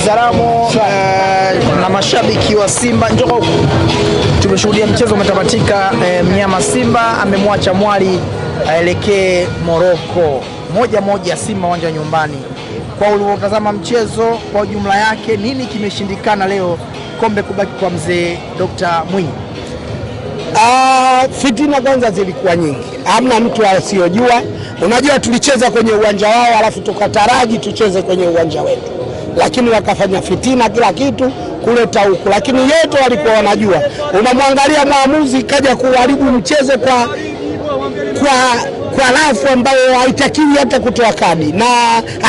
Wizaramo na mashabiki wa Simba. Njoo tumeshuhudia mchezo umetamatika, mnyama Simba amemwacha mwali aelekee Morocco. Moja Simba uwanja nyumbani. Kwa uliotazama mchezo kwa jumla yake, nini kimeshindikana leo kombe kubaki kwa mzee Dr. Mwinyi? Fitina kwanza zilikuwa nyingi. Hamna mtu asiyojua. Unajua tulicheza kwenye uwanja wao alafu tukataraji tucheze kwenye uwanja wetu. Lakini wakafanya fitina kila kitu kuleta huku. Lakini yote walikuwa wanajua. Unamwangalia mwamuzi kaja kuharibu mchezo kwa rafu ambayo haitakiwi hata kutoa kadi, na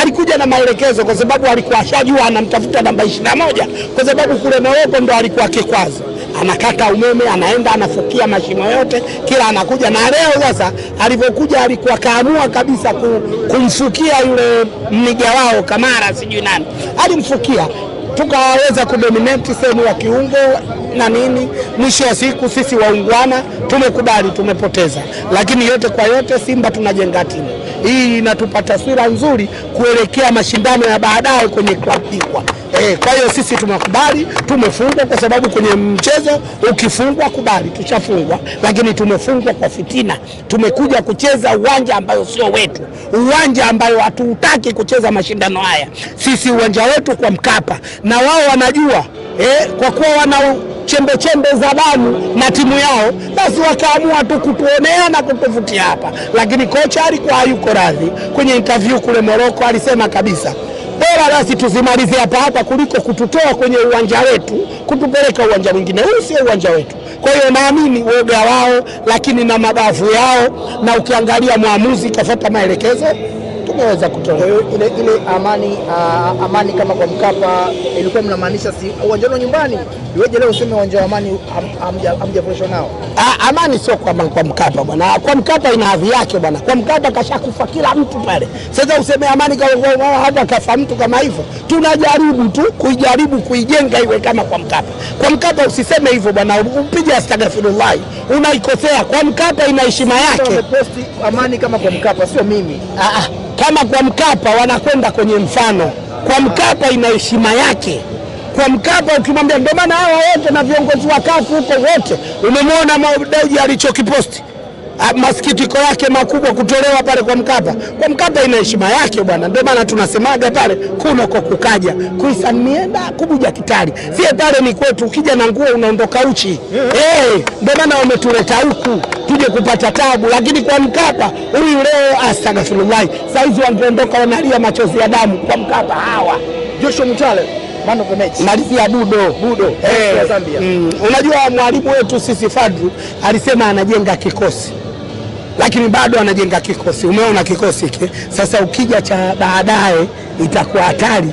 alikuja na maelekezo kwa sababu alikuwa ashajua anamtafuta namba 21 kwa sababu kule Morocco ndo alikuwa kikwazo. Anakata umeme, anaenda anafukia mashimo yote, kila anakuja. Na leo sasa alipokuja alikuwa kaamua kabisa kumfukia yule mniga wao Kamara sijui nani. Alimfukia, tukaweza kudominate sehemu ya kiungo na nini. Mwisho wa siku sisi waungwana tumekubali tumepoteza, lakini yote kwa yote Simba tunajenga timu. Hii inatupa taswira nzuri kuelekea mashindano ya baadaye kwenye klabu bingwa. Kwa hiyo sisi tumekubali tumefungwa, kwa sababu kwenye mchezo ukifungwa kubali tushafungwa, lakini tumefungwa kwa fitina. Tumekuja kucheza uwanja ambayo sio wetu, uwanja ambayo hatutaki kucheza mashindano haya. Sisi uwanja wetu kwa Mkapa, na wao wanajua kwa kuwa wana chembe za damu na timu yao, basi wakaamua tu kutuonea na kutuvutia hapa. Lakini kocha alikuwa hayuko radhi. Kwenye interview kule Morocco alisema kabisa, bora basi tuzimalize hapa kuliko kututoa kwenye uwanja wetu kutupeleka uwanja mwingine. Huu sio uwanja wetu. Kwa hiyo naamini woga wao, lakini na mabavu yao, na ukiangalia muamuzi kafuata maelekezo, tumeweza kutoa. Ile amani kama kwa Mkapa ilikuwa mnamaanisha si uwanja wa nyumbani. Iweje leo useme uwanja wa Amani hamjaporesha nao? Amani sio kwa Mkapa bwana. Kwa Mkapa ina hadhi yake bwana. Kwa Mkapa kashakufa kila mtu pale. Sasa useme amani kwa hata kafa mtu kama hivyo. Tunajaribu tu kuijenga iwe kama kwa Mkapa. Kwa Mkapa usiseme hivyo bwana. Upige astaghfirullah. Unaikosea. Kwa Mkapa ina heshima yake. Posti amani kama kwa Mkapa, sio mimi. Kama kwa Mkapa wanakwenda kwenye mfano. Kwa Mkapa ina heshima yake. Kwa Mkapa ukimwambia, ndio maana hao wote na viongozi wa kafu huko wote umemwona Maudeji alichokiposti, masikitiko yake makubwa kutolewa pale kwa Mkapa. Kwa Mkapa ina heshima yake bwana. Ndio maana tunasemaga pale kuno kwa kukaja kuisa mienda kubuja kitali. Sie pale ni kwetu, ukija na nguo unaondoka uchi. Ndio maana wametuleta huku tuje kupata tabu. Lakini kwa Mkapa huyu leo astaghfirullah, saizi wangeondoka wanalia machozi ya damu. Kwa Mkapa hawa Joshua Mutale man of the match. Malizia Budo. Zambia. Unajua mwalimu wetu sisi Fadru alisema anajenga kikosi, lakini bado anajenga kikosi. Umeona kikosi hiki sasa, ukija cha baadaye itakuwa hatari.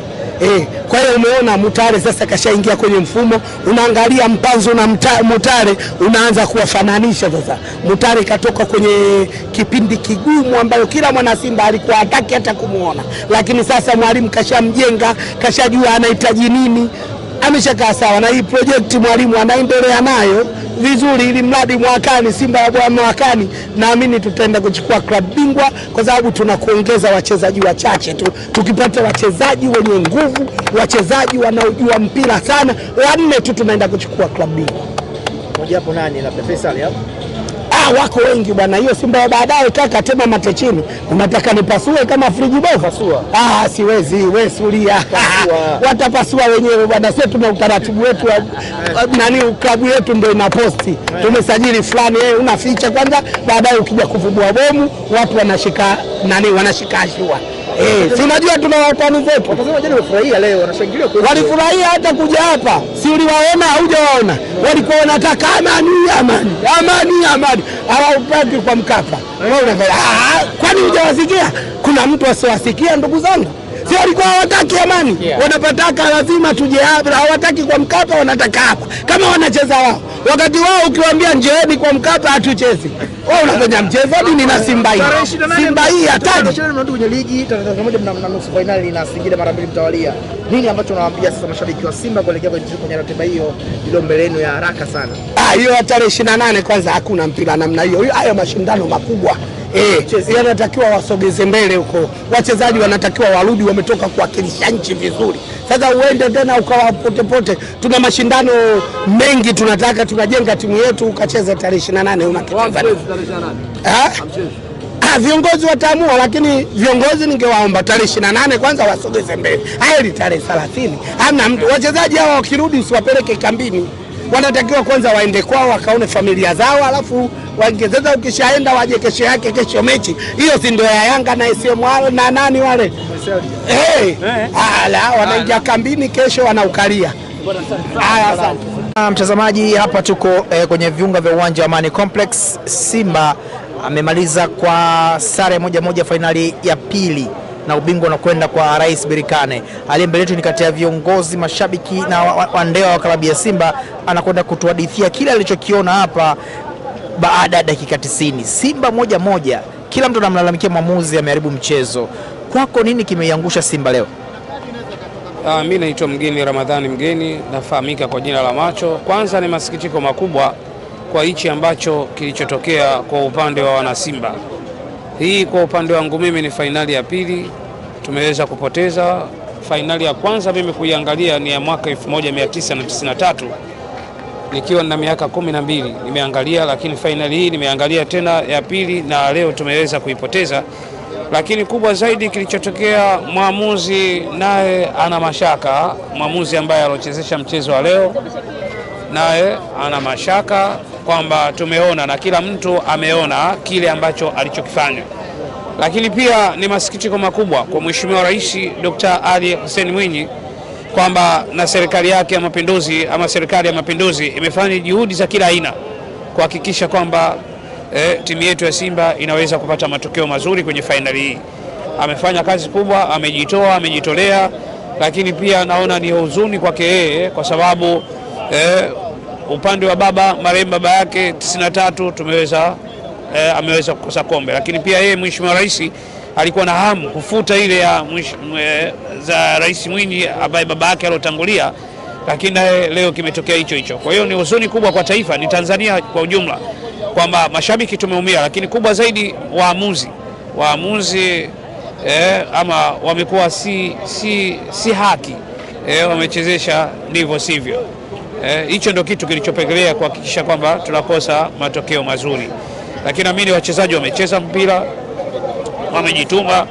Kwa hiyo umeona Mutale sasa kashaingia kwenye mfumo. Unaangalia Mpanzu na Mutale unaanza kuwafananisha sasa. Mutale katoka kwenye kipindi kigumu ambayo kila mwana Simba alikuwa hataki hata kumuona, lakini sasa mwalimu kashamjenga, kashajua anahitaji nini, ameshakaa sawa. Na hii project mwalimu anaendelea nayo vizuri, ili mradi mwakani Simba ya bwana mwakani naamini tutaenda kuchukua klabu bingwa, kwa sababu tunakuongeza wachezaji wachache tu. Tukipata wachezaji wenye nguvu, wachezaji wanaojua mpira sana, wanne tu tunaenda kuchukua klabu bingwa. Moja hapo nani labda Faisal hapo? Wako wengi bwana. Hiyo Simba ya baadaye kaka tema mate chini. Unataka nipasue kama friji bovu? Pasua. Siwezi, wewe sulia. Watapasua wenyewe bwana. Sisi tuna utaratibu wetu klabu yetu ndio ina posti. Tumesajili fulani, unaficha kwanza, baadaye ukija kuvubua bomu watu wanashika wanashika ashua. Si unajua tuna watani zetu. Watasema jana wafurahia leo, wanashangilia kwa. Walifurahia hata kuja hapa. Si uliwaona hujawaona? Walikuwa wanataka amani. Hawataki kwa Mkapa. Kwani hujawasikia? Kuna mtu asiwasikia ndugu zangu? Si walikuwa hawataki amani? Wanapataka lazima tuje hapa. Hawataki kwa Mkapa, wanataka hapa. Kama wanacheza wao. Wakati wao ukiwaambia njeeni kwa Mkapa hatuchezi. Wao unafanya mchezo nini na Simba hii? Simba hii hatari. Tunarudi kwenye ligi, tarehe 1 na nusu finali na Singida mara mbili mtawalia. Nini ambacho unawaambia sasa mashabiki wa Simba kuelekea kwenye ratiba hiyo ilo mbelenu ya haraka sana? Hiyo tarehe 28 kwanza hakuna mpira namna hiyo. Hayo mashindano makubwa. Wanatakiwa wasogeze mbele huko, wachezaji wanatakiwa warudi, wametoka kuwakilisha nchi vizuri. Sasa uende tena ukawa pote. Tuna mashindano mengi, tunajenga timu yetu, ukacheza tarehe 28 unacheza. Viongozi wataamua, lakini viongozi ningewaomba tarehe 28 kwanza wasogeze mbele. Hadi tarehe 30 hamna mtu. Wachezaji hawa wakirudi usiwapeleke kambini. Wanatakiwa kwanza waende kwao wakaone familia zao, alafu waongezeza. Ukishaenda waje kesho mechi. Hiyo si ndio ya Yanga na SM na nani wale? Wanaingia kambini kesho wanaukalia. Asante. Mtazamaji, hapa tuko kwenye viunga vya uwanja wa Amani Complex. Simba amemaliza kwa sare 1-1 fainali ya pili na ubingwa unakwenda kwa Rais Berkane. Aliye mbele yetu ni kati ya viongozi, mashabiki na wandewa wa klabu ya Simba, anakwenda kutuhadithia kile alichokiona hapa baada ya dakika 90. Simba 1-1. Kila mtu anamlalamikia mwamuzi ameharibu mchezo. Kwako nini kimeiangusha Simba leo? Mimi naitwa Mgeni Ramadhani Mgeni, nafahamika kwa jina la Macho. Kwanza ni masikitiko makubwa kwa hichi ambacho kilichotokea kwa upande wa wana Simba. Hii kwa upande wangu mimi ni fainali ya pili tumeweza kupoteza. Fainali ya kwanza mimi kuiangalia ni ya mwaka 1993 nikiwa na miaka 12 nimeangalia, lakini fainali hii nimeangalia tena ya pili na leo tumeweza kuipoteza. Lakini kubwa zaidi kilichotokea, mwamuzi naye ana mashaka. Mwamuzi ambaye alochezesha mchezo wa leo naye ana mashaka kwamba tumeona na kila mtu ameona kile ambacho alichokifanya. Lakini pia ni masikitiko makubwa kwa Mheshimiwa Rais Dr. Ali Hussein Mwinyi kwamba na serikali yake ya mapinduzi ama serikali ya mapinduzi imefanya juhudi za kila aina kuhakikisha kwamba timu yetu ya Simba inaweza kupata matokeo mazuri kwenye fainali hii. Amefanya kazi kubwa, amejitolea, lakini pia naona ni huzuni kwake yeye kwa sababu upande wa marehemu baba yake 93 ameweza kukosa kombe, lakini pia yeye Mheshimiwa Rais alikuwa na hamu kufuta ile ya za Rais Mwinyi ambaye baba yake alotangulia, lakini leo kimetokea hicho. Kwa hiyo ni huzuni kubwa kwa taifa, ni Tanzania kwa ujumla, kwamba mashabiki tumeumia, lakini kubwa zaidi waamuzi ama wamekuwa si haki, wamechezesha ndivyo sivyo. Hicho ndio kitu kilichopelekea kuhakikisha kwamba tunakosa matokeo mazuri. Lakini naamini wachezaji wamecheza mpira, wamejituma,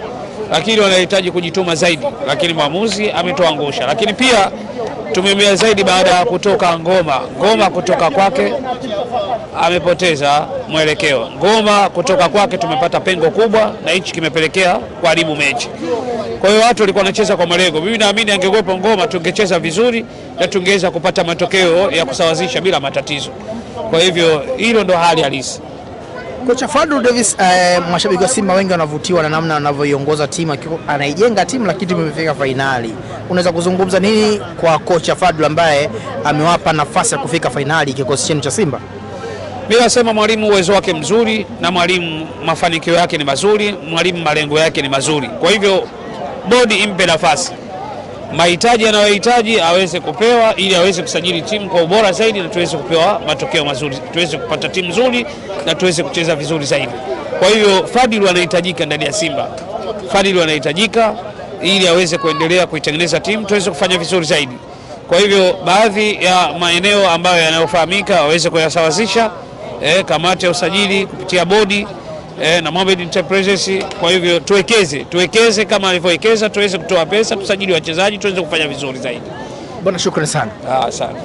lakini wanahitaji kujituma zaidi, lakini mwamuzi ametoangusha. Lakini pia tumeumia zaidi baada ya kutoka Ngoma kutoka kwake amepoteza mwelekeo. Ngoma kutoka kwake tumepata pengo kubwa na hichi kimepelekea kuharibu mechi. Kwa hiyo watu walikuwa wanacheza kwa malengo. Mimi naamini angekuwepo Ngoma tungecheza vizuri na tungeweza kupata matokeo ya kusawazisha bila matatizo. Kwa hivyo hilo ndo hali halisi. Kocha Fadlu Davis, mashabiki wa Simba wengi wanavutiwa na namna anavyoiongoza timu, anaijenga timu lakini imefika fainali. Unaweza kuzungumza nini kwa kocha Fadlu ambaye amewapa nafasi ya kufika fainali kikosi chenu cha Simba? Mimi nasema mwalimu uwezo wake mzuri na mwalimu mafanikio yake ni mazuri, mwalimu malengo yake ni mazuri. Kwa hivyo bodi impe nafasi. Mahitaji anayohitaji aweze kupewa ili aweze kusajili timu kwa ubora zaidi na tuweze kupewa matokeo mazuri. Tuweze kupata timu nzuri na tuweze kucheza vizuri zaidi. Kwa hivyo Fadlu anahitajika ndani ya Simba. Fadlu anahitajika ili aweze kuendelea kuitengeneza timu tuweze kufanya vizuri zaidi. Kwa hivyo baadhi ya maeneo ambayo yanayofahamika aweze kuyasawazisha, kamati ya usajili kupitia bodi na Mohamed Enterprises. Kwa hivyo tuwekeze kama alivyowekeza, tuweze kutoa pesa, tusajili wachezaji, tuweze kufanya vizuri zaidi. Bwana, shukrani sana. Asante.